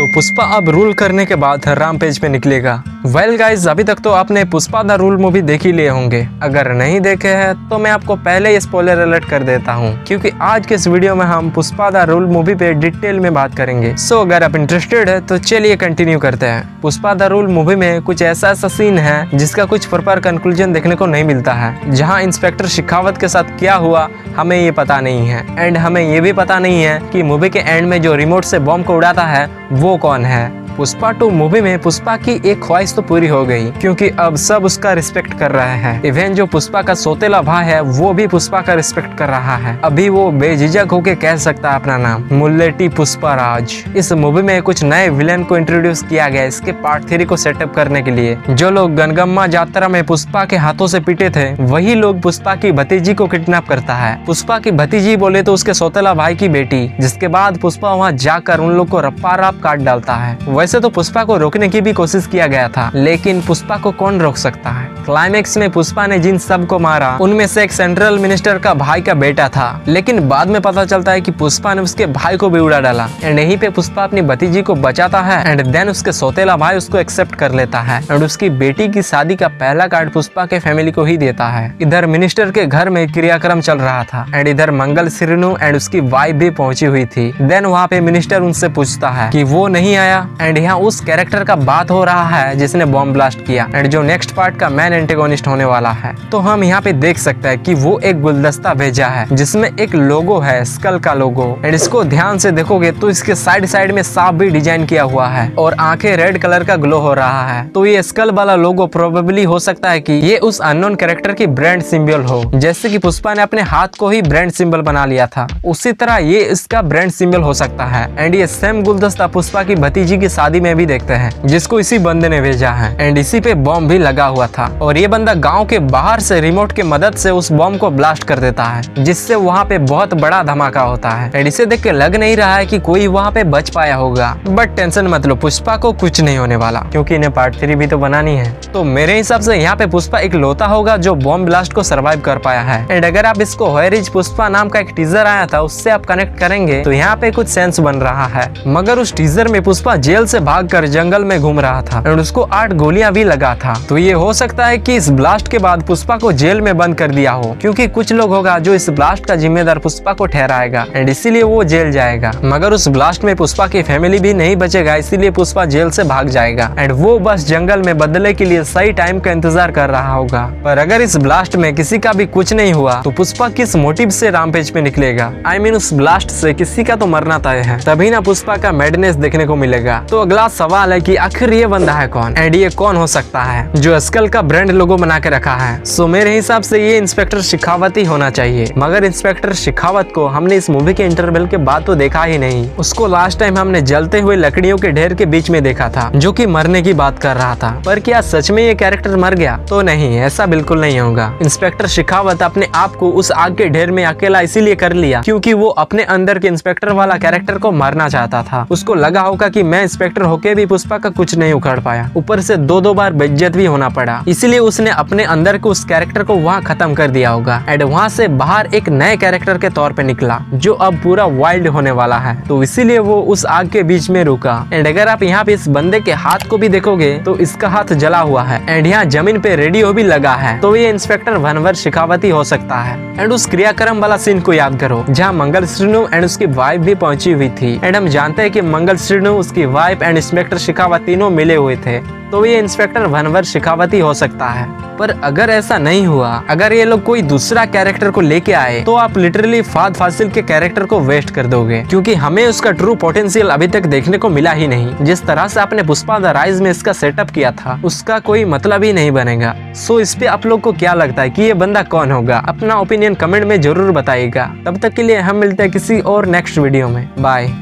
तो पुष्पा अब रूल करने के बाद रामपेज पे निकलेगा। वेल गाइज, अभी तक तो आपने पुष्पा द रूल मूवी देख ही लिए होंगे। अगर नहीं देखे हैं तो मैं आपको पहले ही स्पॉइलर अलर्ट कर देता हूँ, क्योंकि आज के इस वीडियो में हम पुष्पा द रूल मूवी पे डिटेल में बात करेंगे। सो अगर आप इंटरेस्टेड है तो चलिए कंटिन्यू करते हैं। पुष्पा द रूल मूवी में कुछ ऐसा सीन है जिसका कुछ प्रॉपर कंक्लूजन देखने को नहीं मिलता है। जहाँ इंस्पेक्टर शेखावत के साथ क्या हुआ हमें ये पता नहीं है, एंड हमें ये भी पता नहीं है कि मूवी के एंड में जो रिमोट से बॉम्ब को उड़ाता है वो कौन है। पुष्पा 2 मूवी में पुष्पा की एक ख्वाहिश तो पूरी हो गई, क्योंकि अब सब उसका रिस्पेक्ट कर रहे हैं। इवन जो पुष्पा का सौतेला भाई है वो भी पुष्पा का रिस्पेक्ट कर रहा है। अभी वो बेझिझक होके कह सकता है अपना नाम, मुल्लेटी पुष्पा राज। इस मूवी में कुछ नए विलेन को इंट्रोड्यूस किया गया इसके पार्ट 3 को सेटअप करने के लिए। जो लोग गनगम्मा यात्रा में पुष्पा के हाथों से पीटे थे वही लोग पुष्पा की भतीजी को किडनैप करता है। पुष्पा की भतीजी बोले तो उसके सौतेला भाई की बेटी, जिसके बाद पुष्पा वहाँ जाकर उन लोग को रप्पा राप काट डालता है। वैसे तो पुष्पा को रोकने की भी कोशिश किया गया था, लेकिन पुष्पा को कौन रोक सकता है। क्लाइमेक्स में पुष्पा ने जिन सब को मारा उनमें से एक सेंट्रल मिनिस्टर का भाई का बेटा था, लेकिन बाद में पता चलता है कि पुष्पा ने उसके भाई को भी उड़ा डाला। एंड यहीं पे पुष्पा अपनी भतीजी को बचाता है एंड देन उसके सौतेला भाई उसको एक्सेप्ट कर लेता है एंड उसकी बेटी की शादी का पहला कार्ड पुष्पा के फैमिली को ही देता है। इधर मिनिस्टर के घर में क्रियाक्रम चल रहा था एंड इधर मंगल श्रीनु एंड उसकी वाइफ भी पहुंची हुई थी। देन वहाँ पे मिनिस्टर उनसे पूछता है कि वो नहीं आया एंड यहाँ उस कैरेक्टर का बात हो रहा है जिसने बॉम्ब ब्लास्ट किया एंड जो नेक्स्ट पार्ट का मेन एंटेगोनिस्ट होने वाला है। तो हम यहाँ पे देख सकते हैं कि वो एक गुलदस्ता भेजा है जिसमें एक लोगो है, स्कल का लोगो। एंड इसको ध्यान से देखोगे तो इसके साइड में सांप भी डिजाइन किया हुआ है और आंखें रेड कलर का ग्लो हो रहा है। तो ये स्कल वाला लोगो प्रोबेबली हो सकता है कि ये उस अननोन कैरेक्टर की ब्रांड सिंबल हो। जैसे कि पुष्पा ने अपने हाथ को ही ब्रांड सिंबल बना लिया था, उसी तरह ये इसका ब्रांड सिंबल हो सकता है। एंड ये सेम गुलदस्ता पुष्पा की भतीजी की शादी में भी देखते हैं, जिसको इसी बंदे ने भेजा है एंड इसी पे बॉम्ब भी लगा हुआ था। और ये बंदा गांव के बाहर से रिमोट के मदद से उस बॉम्ब को ब्लास्ट कर देता है, जिससे वहाँ पे बहुत बड़ा धमाका होता है। एंड इसे देख के लग नहीं रहा है कि कोई वहाँ पे बच पाया होगा, बट टेंशन मत लो, पुष्पा को कुछ नहीं होने वाला, क्योंकि इन्हें पार्ट 3 भी तो बनानी है। तो मेरे हिसाब से यहाँ पे पुष्पा एक लौता होगा जो बॉम्ब ब्लास्ट को सर्वाइव कर पाया है। एंड अगर आप इसको वेयर इज पुष्पा नाम का एक टीजर आया था उससे आप कनेक्ट करेंगे तो यहाँ पे कुछ सेंस बन रहा है। मगर उस टीजर में पुष्पा जेल से भागकर जंगल में घूम रहा था और उसको 8 गोलियां भी लगा था। तो ये हो सकता है कि इस ब्लास्ट के बाद पुष्पा को जेल में बंद कर दिया हो, क्योंकि कुछ लोग होगा जो इस ब्लास्ट का जिम्मेदार पुष्पा को ठहराएगा एंड इसीलिए वो जेल जाएगा। मगर उस ब्लास्ट में पुष्पा की फैमिली भी नहीं बचेगा, इसीलिए पुष्पा जेल से भाग जाएगा एंड वो बस जंगल में बदले के लिए सही टाइम का इंतजार कर रहा होगा। पर अगर इस ब्लास्ट में किसी का भी कुछ नहीं हुआ तो पुष्पा किस मोटिव से रामपेज पे निकलेगा। आई मीन उस ब्लास्ट से किसी का तो मरना तय है, तभी ना पुष्पा का मैडनेस देखने को मिलेगा। तो अगला सवाल है कि आखिर ये बंदा है कौन एंड ये कौन हो सकता है जो स्कल का ब्रांड लोगो बना के रखा है। सो मेरे हिसाब से ये इंस्पेक्टर शेखावत ही होना चाहिए। मगर इंस्पेक्टर शेखावत को हमने इस मूवी के इंटरवल के बाद तो देखा ही नहीं। उसको लास्ट टाइम हमने जलते हुए लकड़ियों के ढेर के बीच में देखा था, जो कि मरने की बात कर रहा था। पर क्या सच में ये कैरेक्टर मर गया? तो नहीं, ऐसा बिल्कुल नहीं होगा। इंस्पेक्टर शेखावत अपने आप को उस आग के ढेर में अकेला इसीलिए कर लिया क्योंकि वो अपने अंदर के इंस्पेक्टर वाला कैरेक्टर को मारना चाहता था। उसको लगा होगा कि मैं इंस्पेक्टर होके भी पुष्पा का कुछ नहीं उखाड़ पाया, ऊपर से 2 बार बेइज्जत भी होना पड़ा, इसीलिए उसने अपने अंदर के उस कैरेक्टर को वहाँ खत्म कर दिया होगा एंड वहाँ से बाहर एक नए कैरेक्टर के तौर पे निकला जो अब पूरा वाइल्ड होने वाला है। तो इसीलिए वो उस आग के बीच में रुका। एंड अगर आप यहाँ पे इस बंदे के हाथ को भी देखोगे तो इसका हाथ जला हुआ है एंड यहाँ जमीन पे रेडियो भी लगा है। तो ये इंस्पेक्टर भनवर शेखावत ही हो सकता है। एंड उस क्रियाक्रम वाला सीन को याद करो जहाँ मंगल श्रीनु एंड उसकी वाइफ भी पहुंची हुई थी। एंड हम जानते हैं कि मंगल श्रीनु, उसकी वाइफ एंड इंस्पेक्टर शेखावत तीनों मिले हुए थे। तो ये इंस्पेक्टर भनवर शेखावत ही हो सकता है। पर अगर ऐसा नहीं हुआ, अगर ये लोग कोई दूसरा कैरेक्टर को लेके आए तो आप लिटरली फाद फासिल के कैरेक्टर को वेस्ट कर दोगे, क्योंकि हमें उसका ट्रू पोटेंशियल अभी तक देखने को मिला ही नहीं। जिस तरह से आपने पुष्पा द राइज में इसका सेटअप किया था उसका कोई मतलब ही नहीं बनेगा। सो इस पे आप लोग को क्या लगता है कि ये बंदा कौन होगा? अपना ओपिनियन कमेंट में जरूर बताइएगा। तब तक के लिए हम मिलते हैं किसी और नेक्स्ट वीडियो में। बाय।